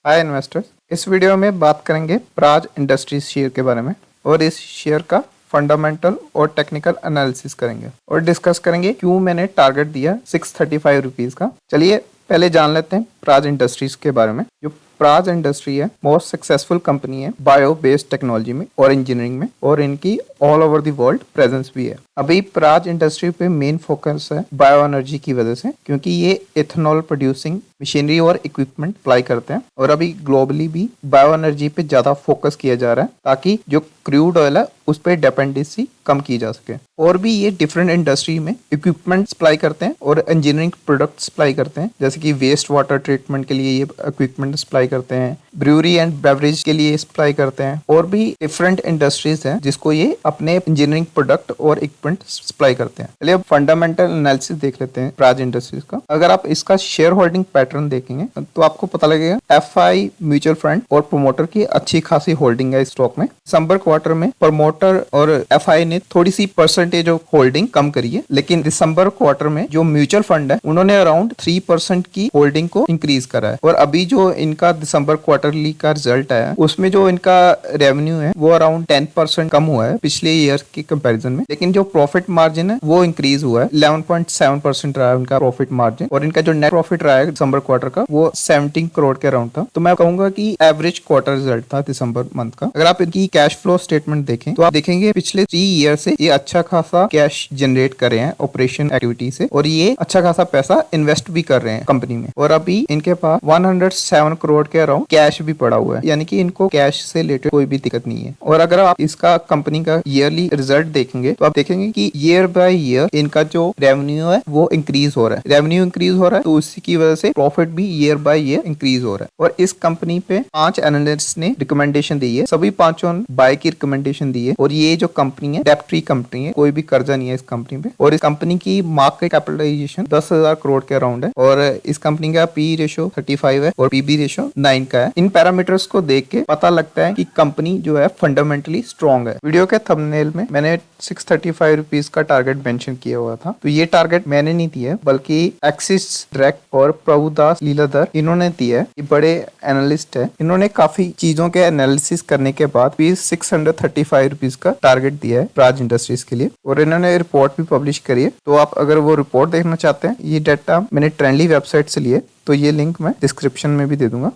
Hi investors, इस video में बात करेंगे प्राज इंडस्ट्रीज शेयर के बारे में और इस शेयर का फंडामेंटल और टेक्निकल एनालिसिस करेंगे और डिस्कस करेंगे क्यों मैंने टारगेट दिया 635 रुपीज का। चलिए पहले जान लेते हैं प्राज इंडस्ट्रीज के बारे में। जो प्राज इंडस्ट्री है मोस्ट सक्सेसफुल कंपनी है बायो बेस्ड टेक्नोलॉजी में और इंजीनियरिंग में, और इनकी all over the world presence भी है। अभी प्राज इंडस्ट्री पे मेन फोकस है बायो एनर्जी की वजह से, क्योंकि ये इथेनॉल प्रोड्यूसिंग मशीनरी और इक्विपमेंट अप्लाई करते हैं और अभी ग्लोबली भी बायो एनर्जी पे ज्यादा फोकस किया जा रहा है ताकि जो क्रूड ऑयल है उस पर डिपेंडेंसी कम की जा सके। और भी ये डिफरेंट इंडस्ट्री में इक्विपमेंट सप्लाई करते हैं और इंजीनियरिंग प्रोडक्ट सप्लाई करते हैं, जैसे कि वेस्ट वाटर ट्रीटमेंट के लिए ये इक्विपमेंट सप्लाई करते हैं, ब्रूअरी एंड बेवरेज के लिए सप्लाई करते हैं, और भी डिफरेंट इंडस्ट्रीज हैं जिसको ये अपने इंजीनियरिंग प्रोडक्ट और इक्विपमेंट सप्लाई करते हैं। चलिए अब फंडामेंटल एनालिसिस देख लेते हैं प्राज इंडस्ट्रीज का। अगर आप इसका शेयर होल्डिंग पैटर्न देखेंगे तो आपको पता लगेगा एफआई म्यूचुअल फंड और प्रोमोटर की अच्छी खासी होल्डिंग है स्टॉक में। दिसंबर क्वार्टर में प्रमोटर और एफआई ने थोड़ी सी परसेंटेज ऑफ होल्डिंग कम करी है, लेकिन दिसंबर क्वार्टर में जो म्यूचुअल फंड है उन्होंने अराउंड 3% की होल्डिंग को इंक्रीज करा है। और अभी जो इनका दिसंबर क्वार्टरली का रिजल्ट आया उसमें जो इनका रेवेन्यू है वो अराउंड 10% कम हुआ है पिछले ईयर के कंपैरिजन में, लेकिन जो प्रॉफिट मार्जिन है वो इंक्रीज हुआ है। 11.7% रहा है उनका प्रॉफिट मार्जिन, और इनका जो नेट प्रॉफिट रहा है दिसंबर क्वार्टर का वो 17 करोड़ के अराउंड था। तो मैं कहूंगा कि एवरेज क्वार्टर रिजल्ट था दिसंबर मंथ का। अगर आप इनकी कैश फ्लो स्टेटमेंट देखें तो आप देखेंगे पिछले 3 ईयर से ये अच्छा खासा कैश जनरेट कर रहे हैं ऑपरेशन एक्टिविटी से, और ये अच्छा खासा पैसा इन्वेस्ट भी कर रहे हैं कंपनी में। और अभी इनके पास 107 करोड़ के अराउंड कैश भी पड़ा हुआ है, यानी कि इनको कैश से रिलेटेड कोई भी दिक्कत नहीं है। और अगर आप इसका कंपनी का ईयरली रिजल्ट देखेंगे तो आप देखेंगे कि ईयर बाय ईयर इनका जो रेवेन्यू है वो इंक्रीज हो रहा है। रेवेन्यू इंक्रीज हो रहा है तो उसी की वजह से प्रॉफिट भी ईयर बाय ईयर इंक्रीज हो रहा है। और इस कंपनी पे 5 एनालिस्ट ने रिकमेंडेशन दी है, सभी 5 बाय की रिकमेंडेशन दी है। और ये जो कंपनी है डेब्ट फ्री कंपनी है, कोई भी कर्जा नहीं है इस कंपनी पे। और इस कंपनी की मार्केट कैपिटलाइजेशन 10,000 करोड़ के अराउंड है, और इस कंपनी का पी रेशियो 35 है और पीबी रेशियो 9 का है। इन पैरामीटर्स को देख के पता लगता है कि कंपनी जो है फंडामेंटली स्ट्रॉन्ग है। वीडियो के थंबनेल में मैंने 635 रुपीज का टारगेट मेंशन किया हुआ था, तो ये टारगेट मैंने नहीं दिया बल्कि एक्सिस डायरेक्ट और प्रभुदास लीलाधर इन्होंने दिया है। ये बड़े एनालिस्ट है, इन्होंने काफी चीजों के एनालिसिस करने के बाद भी 635 रुपीज का टारगेट दिया है प्राज इंडस्ट्रीज के लिए, और इन्होंने रिपोर्ट भी पब्लिश करी है। तो आप अगर वो रिपोर्ट देखना चाहते हैं, ये डाटा मैंने ट्रेंडली वेबसाइट से लिए, तो ये लिंक मैं डिस्क्रिप्शन में भी दे दूंगा।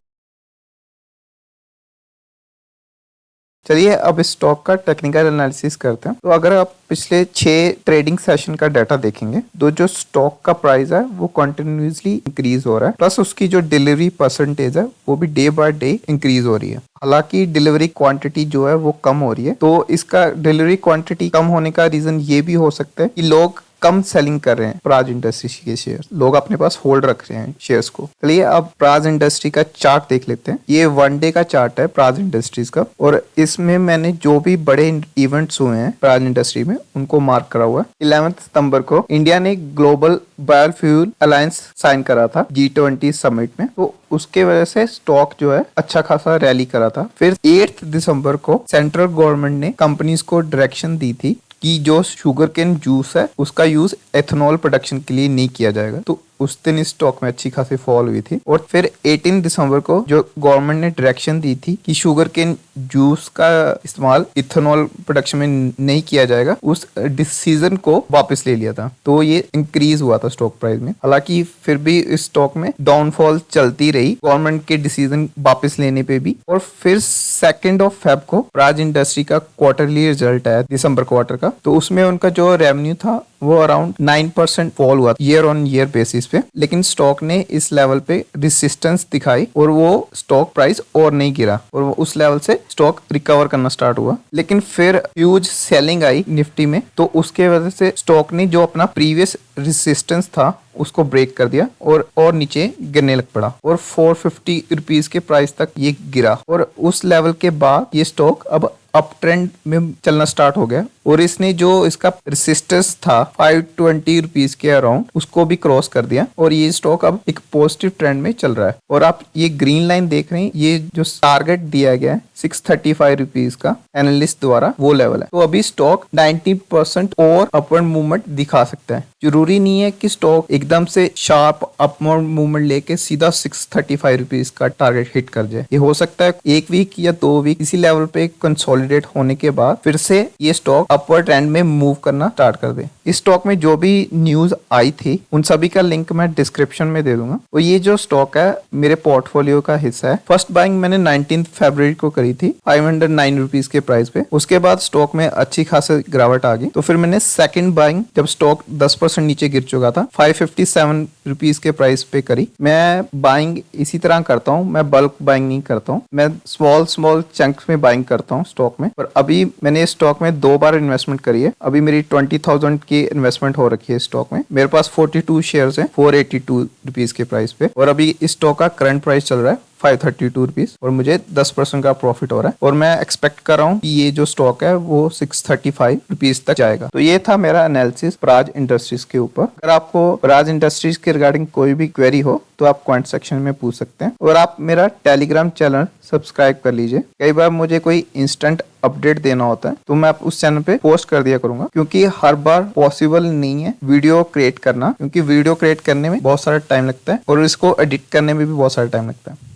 चलिए अब इस स्टॉक का टेक्निकल एनालिसिस करते हैं। तो अगर आप पिछले 6 ट्रेडिंग सेशन का डाटा देखेंगे तो जो स्टॉक का प्राइस है वो कंटिन्यूसली इंक्रीज हो रहा है, प्लस उसकी जो डिलीवरी परसेंटेज है वो भी डे बाय डे इंक्रीज हो रही है। हालांकि डिलीवरी क्वांटिटी जो है वो कम हो रही है, तो इसका डिलीवरी क्वांटिटी कम होने का रीजन ये भी हो सकता है कि लोग कम सेलिंग कर रहे हैं प्राज इंडस्ट्री के शेयर, लोग अपने पास होल्ड रख रहे हैं शेयर्स को। चलिए अब प्राज इंडस्ट्री का चार्ट देख लेते हैं। ये 1 डे का चार्ट है प्राज इंडस्ट्रीज का, और इसमें मैंने जो भी बड़े इवेंट्स हुए हैं प्राज इंडस्ट्री में उनको मार्क करा हुआ है। 11 सितंबर को इंडिया ने ग्लोबल बायोफ्यूल अलायंस साइन करा था G20 समिट में, तो उसके वजह से स्टॉक जो है अच्छा खासा रैली करा था। फिर 8 दिसंबर को सेंट्रल गवर्नमेंट ने कंपनीज को डायरेक्शन दी थी कि जो शुगर केन जूस है उसका यूज एथेनॉल प्रोडक्शन के लिए नहीं किया जाएगा, तो उस दिन इस स्टॉक में अच्छी खासी फॉल हुई थी। और फिर 18 दिसंबर को जो गवर्नमेंट ने डायरेक्शन दी थी कि शुगर केन जूस का इस्तेमाल इथेनॉल प्रोडक्शन में नहीं किया जाएगा, उस डिसीजन को वापस ले लिया था, तो ये इंक्रीज हुआ था स्टॉक प्राइस में। हालांकि फिर भी इस स्टॉक में डाउनफॉल चलती रही गवर्नमेंट के डिसीजन वापस लेने पे भी। और फिर 2 फेब को प्राज इंडस्ट्री का क्वार्टरली रिजल्ट आया दिसंबर क्वार्टर का, तो उसमें उनका जो रेवेन्यू था वो अराउंड 9% फॉल हुआ ईयर ऑन ईयर बेसिस पे, लेकिन स्टॉक ने इस लेवल पे रेजिस्टेंस दिखाई और वो स्टॉक प्राइस और नहीं गिरा, और वो उस लेवल से स्टॉक रिकवर करना स्टार्ट हुआ। लेकिन फिर ह्यूज सेलिंग आई निफ्टी में, तो उसके वजह से स्टॉक ने जो अपना प्रीवियस रेजिस्टेंस था उसको ब्रेक कर दिया और नीचे गिरने लग पड़ा, और 450 रुपीज के प्राइस तक ये गिरा। और उस लेवल के बाद ये स्टॉक अब अप ट्रेंड में चलना स्टार्ट हो गया, और इसने जो इसका रेसिस्टेंस था 520 रुपीज के अराउंड उसको भी क्रॉस कर दिया और ये स्टॉक अब एक पॉजिटिव ट्रेंड में चल रहा है। और आप ये ग्रीन लाइन देख रहे हैं, ये जो टारगेट दिया गया है 635 रुपीज का एनालिस्ट द्वारा, वो लेवल है। तो अभी स्टॉक 90% और अपवर्ड मूवमेंट दिखा सकता है। जरूरी नहीं है कि स्टॉक एकदम से शार्प अपवर्ड मूवमेंट लेके सीधा 635 रुपीज का टारगेट हिट कर जाए। ये हो सकता है 1 वीक या 2 वीक इसी लेवल पे कंसोलिडेट होने के बाद फिर से ये स्टॉक अपवर्ड ट्रेंड में मूव करना स्टार्ट कर दे। इस स्टॉक में जो भी न्यूज आई थी उन सभी का लिंक मैं डिस्क्रिप्शन में दे दूंगा। और ये जो स्टॉक है मेरे पोर्टफोलियो का हिस्सा है। फर्स्ट बाइंग मैंने 19 फरवरी को करी थी 509 रुपीज के प्राइस पे। उसके बाद स्टॉक में अच्छी खासी गिरावट आ गई, तो फिर मैंने सेकंड बाइंग जब स्टॉक 10% नीचे गिर चुका था 557 रुपीज के प्राइस पे करी। मैं बाइंग इसी तरह करता हूँ, मैं बल्क बाइंग नहीं करता हूँ, मैं स्मॉल चंक्स में बाइंग करता हूँ स्टॉक में। पर अभी मैंने स्टॉक में 2 बार इन्वेस्टमेंट करी है। अभी मेरी 20,000 की इन्वेस्टमेंट हो रखी है स्टॉक में। मेरे पास 42 शेयर्स हैं 482 रुपीज के प्राइस पे, और अभी इस स्टॉक का करंट प्राइस चल रहा है 532 रुपीज और मुझे 10% का प्रॉफिट हो रहा है। और मैं एक्सपेक्ट कर रहा हूँ कि ये जो स्टॉक है वो 635 रुपीज तक जाएगा। तो ये था मेरा एनालिसिस प्राज इंडस्ट्रीज के ऊपर। अगर आपको प्राज इंडस्ट्रीज के रिगार्डिंग कोई भी क्वेरी हो तो आप कमेंट सेक्शन में पूछ सकते हैं। और आप मेरा टेलीग्राम चैनल सब्सक्राइब कर लीजिए। कई बार मुझे कोई इंस्टेंट अपडेट देना होता है तो मैं आप उस चैनल पे पोस्ट कर दिया करूंगा, क्योंकि हर बार पॉसिबल नहीं है वीडियो क्रिएट करना, क्योंकि वीडियो क्रिएट करने में बहुत सारा टाइम लगता है और इसको एडिट करने में भी बहुत सारा टाइम लगता है।